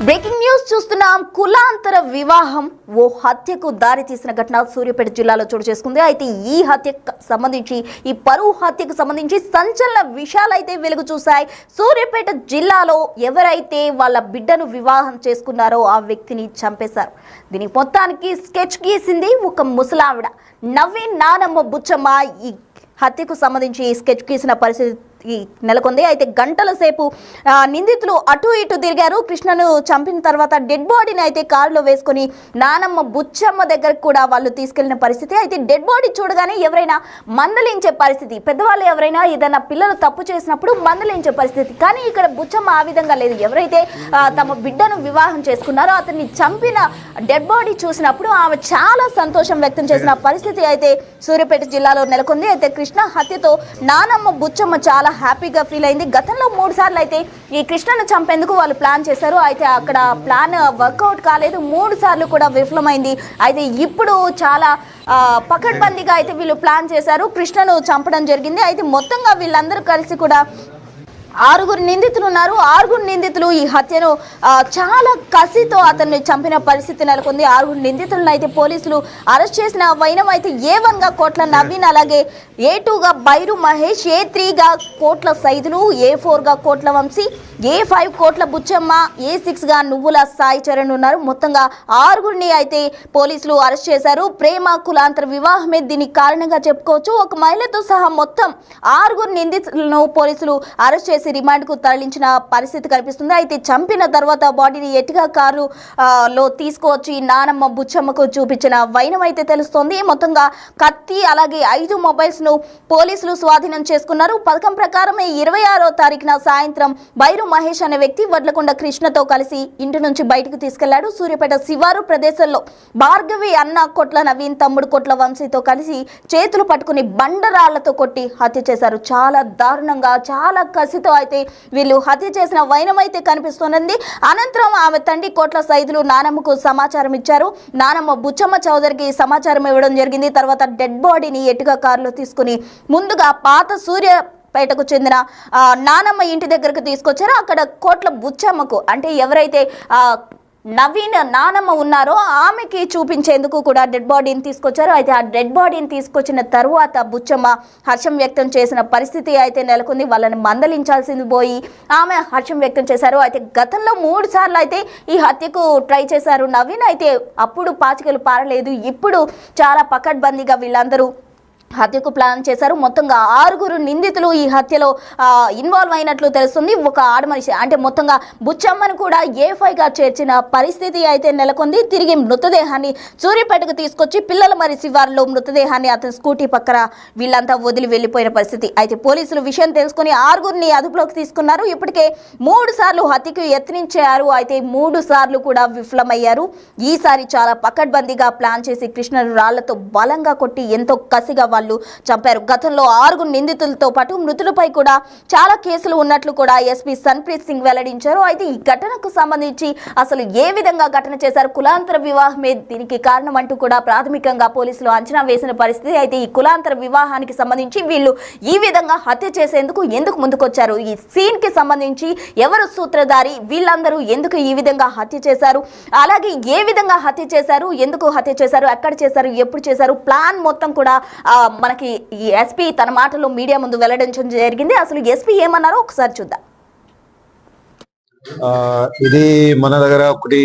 Breaking news చూస్తున్నాం. కులాంతర వివాహం ఓ హత్యకు దారి తీసిన ఘటన సూర్యాపేట జిల్లాలో చోటు చేసుకుంది. అయితే ఈ హత్యకు సంబంధించి, ఈ పరువు హత్యకు సంబంధించి సంచలన విషయాలు అయితే వెలుగు చూశాయి. సూర్యాపేట జిల్లాలో ఎవరైతే వాళ్ళ బిడ్డను వివాహం చేసుకున్నారో ఆ వ్యక్తిని చంపేశారు. దీనికి మొత్తానికి స్కెచ్ గీసింది ఒక ముసలావిడ. నవీన్ నానమ్మ బుచ్చమ్మ ఈ హత్యకు సంబంధించి స్కెచ్ గీసిన పరిస్థితి నెలకొంది. అయితే గంటల సేపు నిందితులు అటు ఇటు తిరిగారు. కృష్ణను చంపిన తర్వాత డెడ్ బాడీని అయితే కారులో వేసుకొని నానమ్మ బుచ్చమ్మ దగ్గరకు కూడా వాళ్ళు తీసుకెళ్లిన పరిస్థితి. అయితే డెడ్ బాడీ చూడగానే ఎవరైనా మందలించే పరిస్థితి, పెద్దవాళ్ళు ఎవరైనా ఏదైనా పిల్లలు తప్పు చేసినప్పుడు మందలించే పరిస్థితి. కానీ ఇక్కడ బుచ్చమ్మ ఆ విధంగా లేదు. ఎవరైతే తమ బిడ్డను వివాహం చేసుకున్నారో అతన్ని చంపిన డెడ్ బాడీ చూసినప్పుడు ఆమె చాలా సంతోషం వ్యక్తం చేసిన పరిస్థితి అయితే సూర్యాపేట జిల్లాలో నెలకొంది. అయితే కృష్ణ హత్యతో నానమ్మ బుచ్చమ్మ చాలా హ్యాపీగా ఫీల్ అయింది. గతంలో 3 సార్లు అయితే ఈ కృష్ణను చంపేందుకు వాళ్ళు ప్లాన్ చేశారు. అయితే అక్కడ ప్లాన్ వర్కౌట్ కాలేదు, 3 సార్లు కూడా విఫలమైంది. అయితే ఇప్పుడు చాలా పకడ్బందీగా అయితే వీళ్ళు ప్లాన్ చేశారు, కృష్ణను చంపడం జరిగింది. అయితే మొత్తంగా వీళ్ళందరూ కలిసి కూడా 6 నిందితులు ఉన్నారు. 6 నిందితులు ఈ హత్యను చాలా కసితో అతన్ని చంపిన పరిస్థితి నెలకొంది. 6 నిందితులను అయితే పోలీసులు అరెస్ట్ చేసిన వైనం అయితే A1గా కోట్ల నవీన్, అలాగే A2గా బైరు మహేష్, A3గా కోట్ల సైదులు, A4గా కోట్ల వంశీ, A5 కోట్ల బుచ్చమ్మ, A6గా నువ్వుల సాయి చరణ్ ఉన్నారు. మొత్తంగా 6 అయితే పోలీసులు అరెస్ట్ చేశారు. ప్రేమ కులాంతర వివాహమే దీనికి కారణంగా చెప్పుకోవచ్చు. ఒక మహిళతో సహా మొత్తం 6 నిందితులను పోలీసులు అరెస్ట్ చేసి రిమాండ్ కు తరలించిన పరిస్థితి కనిపిస్తుంది. అయితే చంపిన తర్వాత బాడీని ఎటుగా కారు లో తీసుకువచ్చి నానమ్మ బుచ్చమ్మకు చూపించిన వైనం అయితే తెలుస్తోంది. మొత్తంగా కత్తి, అలాగే 5 మొబైల్స్ ను పోలీసులు స్వాధీనం చేసుకున్నారు. పథకం ప్రకారమే 26వ తారీఖున సాయంత్రం బైరు మహేష్ అనే వ్యక్తి వడ్లకొండ కృష్ణతో కలిసి ఇంటి నుంచి బయటకు తీసుకెళ్లాడు. సూర్యాపేట శివారు ప్రదేశంలో భార్గవి అన్న కొట్ల నవీన్, తమ్ముడు కొట్ల వంశీతో కలిసి చేతులు పట్టుకుని బండరాళ్లతో కొట్టి హత్య చేశారు. చాలా దారుణంగా, చాలా కసితో అయితే వీళ్ళు హత్య చేసిన వైనం అయితే కనిపిస్తున్నది. అనంతరం ఆమె తండ్రి కోట్ల సైదులు నానమ్మకు సమాచారం ఇచ్చారు. నానమ్మ బుచ్చమ్మ చౌదరికి సమాచారం ఇవ్వడం జరిగింది. తర్వాత డెడ్ బాడీని ఎటుగా కారులో తీసుకుని ముందుగా పాత సూర్యాపేటకు చెందిన నానమ్మ ఇంటి దగ్గరకు తీసుకొచ్చారు. అక్కడ కోట్ల బుచ్చమ్మకు, అంటే ఎవరైతే నవీన్ నానమ్మ ఉన్నారో ఆమెకి చూపించేందుకు కూడా డెడ్ బాడీని తీసుకొచ్చారు. అయితే ఆ డెడ్ బాడీని తీసుకొచ్చిన తరువాత బుచ్చమ్మ హర్షం వ్యక్తం చేసిన పరిస్థితి అయితే నెలకొంది. వాళ్ళని మందలించాల్సింది పోయి ఆమె హర్షం వ్యక్తం చేశారు. అయితే గతంలో 3 సార్లు అయితే ఈ హత్యకు ట్రై చేశారు నవీన్. అయితే అప్పుడు పాచికలు పారలేదు. ఇప్పుడు చాలా పకడ్బందీగా వీళ్ళందరూ హత్యకు ప్లాన్ చేశారు. మొత్తంగా 6 నిందితులు ఈ హత్యలో ఇన్వాల్వ్ అయినట్లు తెలుస్తుంది. ఒక ఆడమనిషి, అంటే మొత్తంగా బుచ్చమ్మను కూడా A5గా చేర్చిన పరిస్థితి అయితే నెలకొంది. తిరిగి మృతదేహాన్ని సూర్యాపేటకు తీసుకొచ్చి పిల్లల మరి శివారులో మృతదేహాన్ని అతని స్కూటీ పక్కన వీళ్ళంతా వదిలి వెళ్ళిపోయిన పరిస్థితి. అయితే పోలీసులు విషయం తెలుసుకుని 6 అదుపులోకి తీసుకున్నారు. ఇప్పటికే 3 సార్లు హత్యకు యత్నించారు. అయితే 3 సార్లు కూడా విఫలమయ్యారు. ఈసారి చాలా పకడ్బందీగా ప్లాన్ చేసి కృష్ణను రాళ్లతో బలంగా కొట్టి ఎంతో కసిగా వాళ్ళు చంపారు. గతంలో 6 నిందితులతో పాటు మృతులపై కూడా చాలా కేసులు ఉన్నట్లు కూడా ఎస్పీ సన్ప్రీత్ సింగ్ వెల్లడించారు. అయితే ఈ ఘటనకు సంబంధించి అసలు ఏ విధంగా ఘటన చేశారు, కులాంతర వివాహమే దీనికి కారణం అంటూ కూడా ప్రాథమికంగా పోలీసులు అంచనా వేసిన పరిస్థితి. అయితే ఈ కులాంతర వివాహానికి సంబంధించి వీళ్ళు ఈ విధంగా హత్య చేసేందుకు ఎందుకు ముందుకొచ్చారు, ఈ సీన్ కి సంబంధించి ఎవరు సూత్రధారి, వీళ్ళందరూ ఎందుకు ఈ విధంగా హత్య చేశారు, అలాగే ఏ విధంగా హత్య చేశారు, ఎందుకు హత్య చేశారు, ఎక్కడ చేశారు, ఎప్పుడు చేశారు, ప్లాన్ మొత్తం కూడా మనకి ఈ ఎస్పీ తన మాటలో మీడియా ముందు వెల్లడించడం జరిగింది. అసలు ఎస్పీ ఏమన్నారో ఒకసారి చూద్దాం. ఇది మన దగ్గర ఒకటి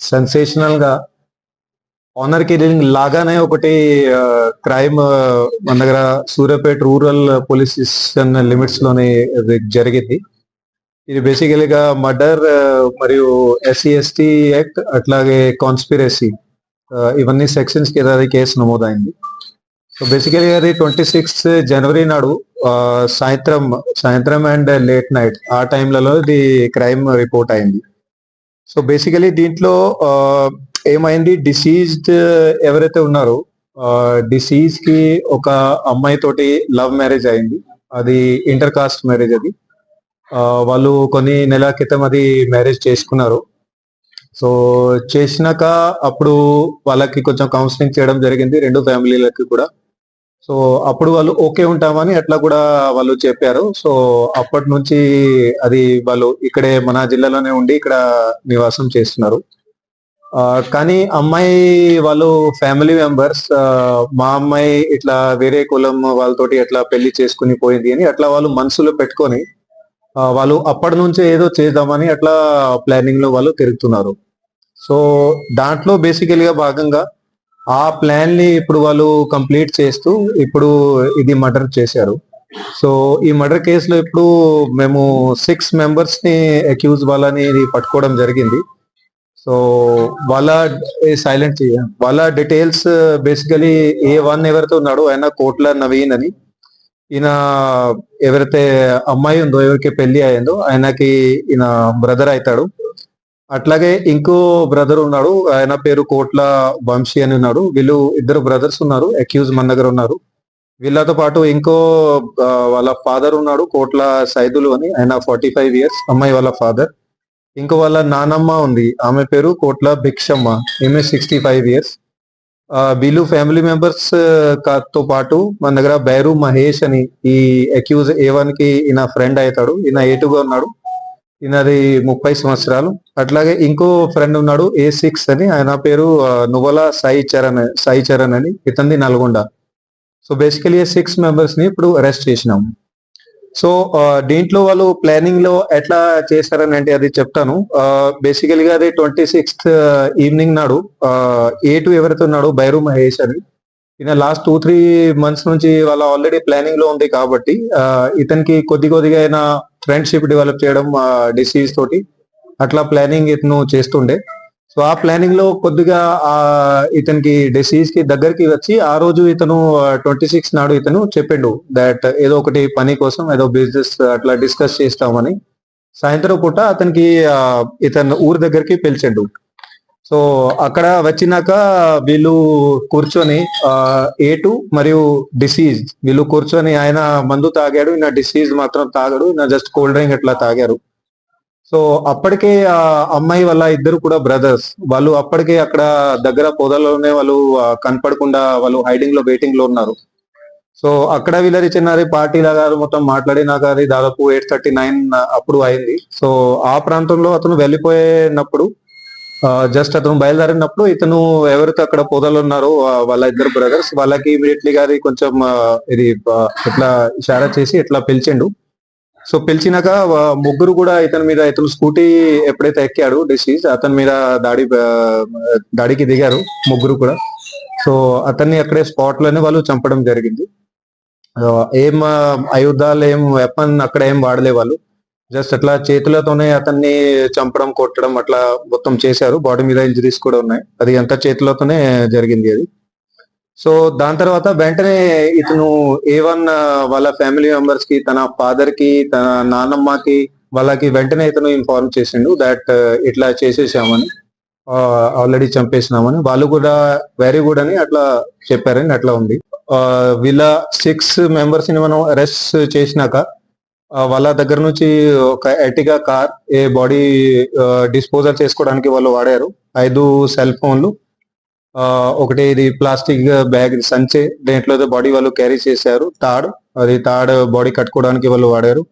సెన్సేషనల్ గా ఆనర్ కిల్లింగ్ లాగానే ఒకటి క్రైమ్ మన దగ్గర Suryapet rural police station limits లోనే జరిగింది. ఇది బేసికలీగా మర్డర్ మరియు SC/ST యాక్ట్, అట్లాగే కాన్స్పిరసీ, ఇవన్నీ సెక్షన్స్ కి ఏదైతే కేసు నమోదైంది. సో బేసికలీ అది 26 జనవరి నాడు సాయంత్రం అండ్ లేట్ నైట్ ఆ టైంలలో ఇది క్రైమ్ రిపోర్ట్ అయింది. సో బేసికలీ దీంట్లో ఏమైంది, డిసీజ్డ్ ఎవరైతే ఉన్నారో డిసీజ్ కి ఒక అమ్మాయి తోటి లవ్ మ్యారేజ్ అయింది. అది ఇంటర్ కాస్ట్ మ్యారేజ్. అది వాళ్ళు కొన్ని నెలల క్రితం అది మ్యారేజ్ చేసుకున్నారు. సో చేసినాక అప్పుడు వాళ్ళకి కొంచెం కౌన్సిలింగ్ చేయడం జరిగింది, 2 ఫ్యామిలీలకి కూడా. సో అప్పుడు వాళ్ళు ఓకే ఉంటామని అట్లా కూడా వాళ్ళు చెప్పారు. సో అప్పటి నుంచి అది వాళ్ళు ఇక్కడే మన జిల్లాలోనే ఉండి ఇక్కడ నివాసం చేస్తున్నారు. కానీ అమ్మాయి వాళ్ళు ఫ్యామిలీ మెంబర్స్ మా అమ్మాయి ఇట్లా వేరే కులం వాళ్ళతోటి ఎట్లా పెళ్లి చేసుకుని పోయింది అని అట్లా వాళ్ళు మనసులో పెట్టుకొని వాళ్ళు అప్పటి నుంచే ఏదో చేద్దామని అట్లా ప్లానింగ్ లో వాళ్ళు తిరుగుతున్నారు. సో దాంట్లో బేసికల్ గా భాగంగా ఆ ప్లాన్ ని ఇప్పుడు వాళ్ళు కంప్లీట్ చేస్తూ ఇప్పుడు ఇది మర్డర్ చేశారు. సో ఈ మర్డర్ కేసులో ఇప్పుడు మేము 6 మెంబర్స్ ని అక్యూజ్ వాళ్ళని పట్టుకోవడం జరిగింది. సో వాళ్ళ సైలెంట్ వాళ్ళ డీటెయిల్స్ బేసికలీ A1 ఎవరితో ఉన్నాడో ఆయన కోట్ల నవీన్ అని, ఈయన ఎవరైతే అమ్మాయి ఉందో ఎవరికి పెళ్లి అయిందో ఆయనకి ఈయన బ్రదర్ అవుతాడు. అట్లాగే ఇంకో బ్రదర్ ఉన్నాడు, ఆయన పేరు కోట్ల వంశీ అని ఉన్నాడు. వీళ్ళు ఇద్దరు బ్రదర్స్ ఉన్నారు, అక్యూజ్ మన దగ్గర ఉన్నారు. వీళ్ళతో పాటు ఇంకో వాళ్ళ ఫాదర్ ఉన్నాడు కోట్ల సైదులు అని, ఆయన 45 ఇయర్స్, అమ్మాయి వాళ్ళ ఫాదర్. ఇంకో వాళ్ళ నానమ్మ ఉంది, ఆమె పేరు కోట్ల భిక్షమ్మ, ఈమె 65 ఇయర్స్. వీళ్ళు ఫ్యామిలీ మెంబర్స్ తో పాటు మన దగ్గర బైరు మహేష్ అని ఈ అక్యూజ్ A1 కి ఈయన ఫ్రెండ్ అవుతాడు. ఈయన A2 ఉన్నాడు, ఈయనది 30 సంవత్సరాలు. అట్లాగే ఇంకో ఫ్రెండ్ ఉన్నాడు A6 అని, ఆయన పేరు నువ్వల సాయి చరణ్ అని, ఇతంది నల్గొండ. సో బేసికలీ 6 మెంబర్స్ ని ఇప్పుడు అరెస్ట్ చేసినాము. సో దీంట్లో వాళ్ళు ప్లానింగ్ లో ఎట్లా చేశారని అంటే అది చెప్తాను. బేసికలీగా అది 26th ఈవినింగ్ నాడు A2 ఎవరైతే ఉన్నాడు బైరు మహేష్ అని, ఈయన లాస్ట్ 2-3 మంత్స్ నుంచి వాళ్ళ ఆల్రెడీ ప్లానింగ్ లో ఉంది కాబట్టి ఇతనికి కొద్దిగా అయినా ఫ్రెండ్షిప్ డెవలప్ చేయడం డిసీజ్ తోటి అట్లా ప్లానింగ్ ఇతను చేస్తుండే. సో ఆ ప్లానింగ్ లో కొద్దిగా ఇతనికి డిసీజ్ కి దగ్గరికి వచ్చి ఆ రోజు ఇతను 26 నాడు ఇతను చెప్పిండు దట్ ఏదో ఒకటి పని కోసం ఏదో బిజినెస్ అట్లా డిస్కస్ చేస్తామని. సాయంత్రం పూట అతనికి ఇతను ఊరు దగ్గరికి పిలిచిండు. సో అక్కడ వచ్చినాక వీళ్ళు కూర్చొని A2 మరియు డిసీజ్ వీళ్ళు కూర్చొని, ఆయన మందు తాగాడు, ఈయన డిసీజ్ మాత్రం తాగాడు, ఈయన జస్ట్ కోల్డ్ డ్రింక్ ఇట్లా తాగారు. సో అప్పటికే ఆ అమ్మాయి వాళ్ళ ఇద్దరు కూడా బ్రదర్స్, వాళ్ళు అప్పటికే అక్కడ దగ్గర పొదలోనే వాళ్ళు కనపడకుండా వాళ్ళు హైడింగ్ లో వెయిటింగ్ లో ఉన్నారు. సో అక్కడ వీళ్ళది చిన్నది పార్టీ లాగా మొత్తం మాట్లాడినాక అది దాదాపు 8:39 అప్పుడు అయింది. సో ఆ ప్రాంతంలో అతను వెళ్ళిపోయినప్పుడు జస్ట్ అతను బయలుదేరినప్పుడు ఇతను ఎవరైతే అక్కడ పొదలు ఉన్నారో వాళ్ళ ఇద్దరు బ్రదర్స్ వాళ్ళకి ఇమీడియట్లీ గారి కొంచెం ఇది ఇట్లా ఇషారా చేసి ఇట్లా పిలిచిండు. సో పిలిచినాక ముగ్గురు కూడా ఇతను స్కూటీ ఎప్పుడైతే ఎక్కాడు డిసీజ్ అతని మీద దాడికి దిగారు ముగ్గురు కూడా. సో అతన్ని అక్కడే స్పాట్ లోనే వాళ్ళు చంపడం జరిగింది. ఏం ఆయుధాలు ఏం వెపన్ అక్కడ ఏం వాడలే వాళ్ళు, జస్ట్ అట్లా చేతులతోనే అతన్ని చంపడం కొట్టడం అట్లా మొత్తం చేశారు. బాడీ మీద ఇంజరీస్ కూడా ఉన్నాయి, అది అంతా చేతులతోనే జరిగింది అది. సో దాని తర్వాత వెంటనే ఇతను A1 వాళ్ళ ఫ్యామిలీ మెంబర్స్ కి, తన ఫాదర్ కి, తన నాన్నమ్మకి వాళ్ళకి వెంటనే ఇతను ఇన్ఫార్మ్ చేసిండు దట్ ఇట్లా చేసేసామని, ఆల్రెడీ చంపేసినామని. వాళ్ళు కూడా వెరీ గుడ్ అని అట్లా చెప్పారని అట్లా ఉంది. వీళ్ళ 6 మెంబర్స్ ని మనం అరెస్ట్ చేసినాక వాళ్ళ దగ్గర నుంచి ఒక ఎర్టిగా కార్ ఏ బాడీ డిస్పోజల్ చేసుకోవడానికి వాళ్ళు వాడారు, 5 సెల్ ఫోన్లు, ఒకటి ఇది ప్లాస్టిక్ బ్యాగ్ సంచే, దేంట్లో బాడీ వాళ్ళు క్యారీ చేశారు, తాడ్ బాడీ కట్టుకోవడానికి వాళ్ళు వాడారు.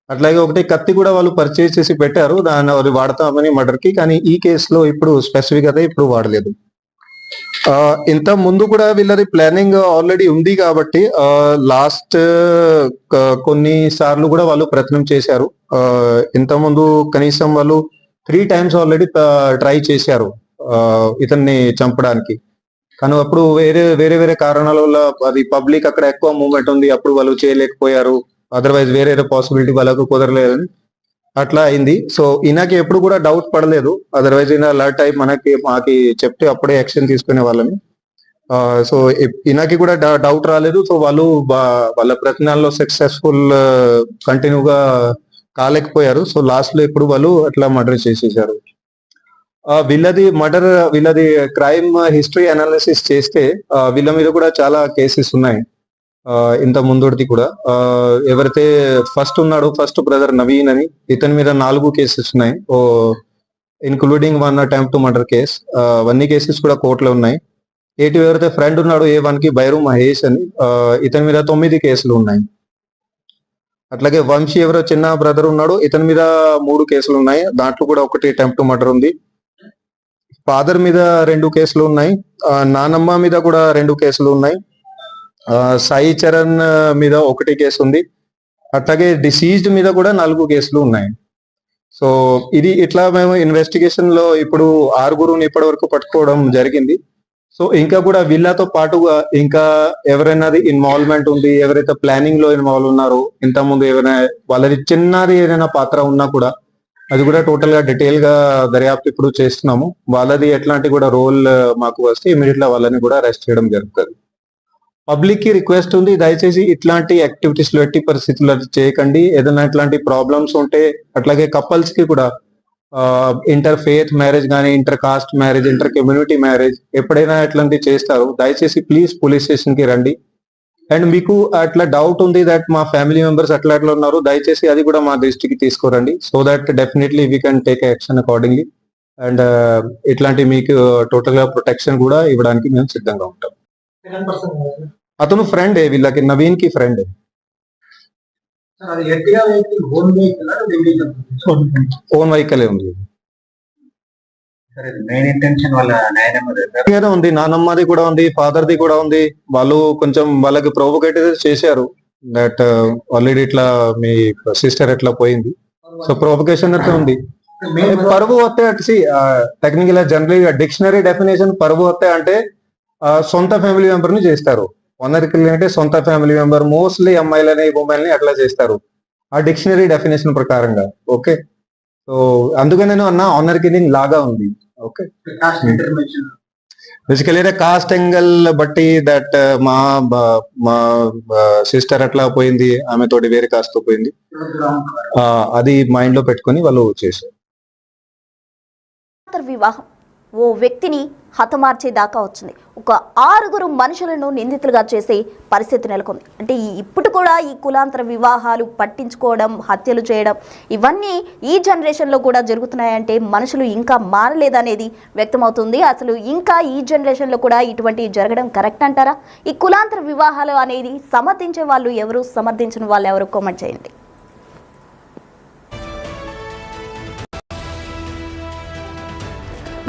అట్లాగే ఒకటి కత్తి కూడా వాళ్ళు పర్చేజ్ చేసి పెట్టారు, దాన్ని వాళ్ళు వాడతామని మర్డర్ కి. కానీ ఈ కేసులో ఇప్పుడు స్పెసిఫిక్ గా ఇప్పుడు వాడలేదు. ఇంత ముందు కూడా వీళ్ళది ప్లానింగ్ ఆల్రెడీ ఉంది కాబట్టి లాస్ట్ కొన్ని సార్లు కూడా వాళ్ళు ప్రయత్నం చేశారు. ఇంత ముందు కనీసం వాళ్ళు 3 times ఆల్రెడీ ట్రై చేశారు ఇతన్ని చంపడానికి. కానీ అప్పుడు వేరే కారణాల వల్ల అది పబ్లిక్ అక్కడ ఎక్కువ మూవ్మెంట్ ఉంది, అప్పుడు వాళ్ళు చేయలేకపోయారు. అదర్వైజ్ వేరే పాసిబిలిటీ వాళ్ళకు కుదరలేదని అట్లా అయింది. సో ఈయనకి ఎప్పుడు కూడా డౌట్ పడలేదు, అదర్వైజ్ ఈయన అలర్ట్ అయి మాకి చెప్తే అప్పుడే యాక్షన్ తీసుకునే వాళ్ళని. సో ఈయనకి కూడా డౌట్ రాలేదు. సో వాళ్ళు వాళ్ళ ప్రయత్నాల్లో సక్సెస్ఫుల్ కంటిన్యూగా కాలేకపోయారు. సో లాస్ట్ లో ఇప్పుడు వాళ్ళు అట్లా మర్డర్ చేసేసారు. వీళ్ళది క్రైమ్ హిస్టరీ అనాలిసిస్ చేస్తే వీళ్ళ మీద కూడా చాలా కేసెస్ ఉన్నాయి. ఇంత ముందుది కూడా ఎవరైతే ఫస్ట్ బ్రదర్ నవీన్ అని, ఇతని మీద 4 కేసెస్ ఉన్నాయి, including 1 attempt to murder case. అవన్నీ కేసెస్ కూడా కోర్టులో ఉన్నాయి. ఏటి ఎవరైతే ఫ్రెండ్ ఉన్నాడో A1 కి బైరు మహేష్ అని ఇతని మీద 9 కేసులు ఉన్నాయి. అట్లాగే వంశీ ఎవరో చిన్న బ్రదర్ ఉన్నాడు, ఇతని మీద 3 కేసులు ఉన్నాయి. దాంట్లో కూడా ఒకటి అటెంప్ట్ మర్డర్ ఉంది. ఫాదర్ మీద 2 కేసులు ఉన్నాయి. నానమ్మ మీద కూడా 2 కేసులు ఉన్నాయి. సాయి చరణ్ మీద 1 కేసు ఉంది. అట్లాగే డిసీజ్డ్ మీద కూడా 4 కేసులు ఉన్నాయి. సో ఇది ఇట్లా మేము ఇన్వెస్టిగేషన్ లో ఇప్పుడు 6గురుని ఇప్పటి వరకు పట్టుకోవడం జరిగింది. సో ఇంకా కూడా వీళ్ళతో పాటుగా ఇంకా ఎవరైనా ఇన్వాల్వ్మెంట్ ఉంది, ఎవరైతే ప్లానింగ్ లో ఇన్వాల్వ్ ఉన్నారో, ఇంతకుముందు ఎవరైనా వాళ్ళది చిన్నది ఏదైనా పాత్ర ఉన్నా కూడా అది కూడా టోటల్ గా డీటెయిల్ గా దర్యాప్తు ఇప్పుడు చేస్తున్నాము. వాళ్ళది ఎట్లాంటి కూడా రోల్ మాకు వస్తే ఇమీడియట్ గా వాళ్ళని కూడా అరెస్ట్ చేయడం జరుగుతుంది. పబ్లిక్ కి రిక్వెస్ట్ ఉంది, దయచేసి ఇట్లాంటి యాక్టివిటీస్ లో ఎట్టి పరిస్థితుల్లో చేయకండి. ఏదైనా ఇట్లాంటి ప్రాబ్లమ్స్ ఉంటే, అట్లాగే కపుల్స్ కి కూడా ఇంటర్ ఫేత్ మ్యారేజ్ కానీ, inter caste marriage, inter community marriage ఎప్పుడైనా ఇట్లాంటివి చేస్తారు, దయచేసి ప్లీజ్ పోలీస్ స్టేషన్ కి రండి. అండ్ మీకు అట్లా డౌట్ ఉంది దట్ మా ఫ్యామిలీ మెంబర్స్ అట్లా ఉన్నారు, దయచేసి అది కూడా మా దృష్టికి తీసుకురండి. So that definitely we can take action accordingly. And ఇట్లాంటి మీకు టోటల్ గా ప్రొటెక్షన్ కూడా ఇవ్వడానికి మేము సిద్ధంగా ఉంటాం. అతను ఫ్రెండ్ వీళ్ళకి, నవీన్ కి ఫ్రెండ్. ఓన్ వెహికల్ ఉంది. మెయిన్ ఇంటెన్షన్ వాళ్ళ నాయనమ్మ ఉంది, నానమ్మది కూడా ఉంది, ఫాదర్ ది కూడా ఉంది. వాళ్ళు కొంచెం వాళ్ళకి ప్రొవోకేట్ చేశారు దట్ ఆల్రెడీ ఇట్లా మీ సిస్టర్ ఎట్లా పోయింది. సో ప్రొవోకేషన్ అయితే ఉంది. పరువు వస్తే టెక్నికల్ జనరల్ డిక్షనరీ డెఫినేషన్ పరువు వస్తే అంటే సొంత ఫ్యామిలీ మెంబర్ ని చేస్తారు. వనరికల్ అంటే సొంత ఫ్యామిలీ మెంబర్, మోస్ట్లీ అమ్మాయిలని ఉమెన్ని అట్లా చేస్తారు ఆ డిక్షనరీ డెఫినేషన్ ప్రకారంగా. ఓకే, సో అందుకని నేను అన్నా ఆనర్ కిల్లింగ్ లాగా ఉంది. ఓకే, బేసికలీ కాస్ట్ యాంగిల్ బట్టి దట్ మా సిస్టర్ అట్లా పోయింది, ఆమె తోటి వేరే కాస్ట్ తో పోయింది, అది మైండ్ లో పెట్టుకుని వాళ్ళు చేశారు. వివాహం ఓ వ్యక్తిని హతమార్చే దాకా వచ్చింది. ఒక 6గురు మనుషులను నిందితులుగా చేసే పరిస్థితి నెలకొంది. అంటే ఇప్పుడు కూడా ఈ కులాంతర వివాహాలు పట్టించుకోవడం, హత్యలు చేయడం ఇవన్నీ ఈ జనరేషన్లో కూడా జరుగుతున్నాయంటే మనుషులు ఇంకా మారలేదనేది వ్యక్తమవుతుంది. అసలు ఇంకా ఈ జనరేషన్లో కూడా ఇటువంటి జరగడం కరెక్ట్ అంటారా? ఈ కులాంతర వివాహాలు అనేది సమర్థించే వాళ్ళు ఎవరు, సమర్థించిన వాళ్ళు ఎవరు? కామెంట్ చేయండి.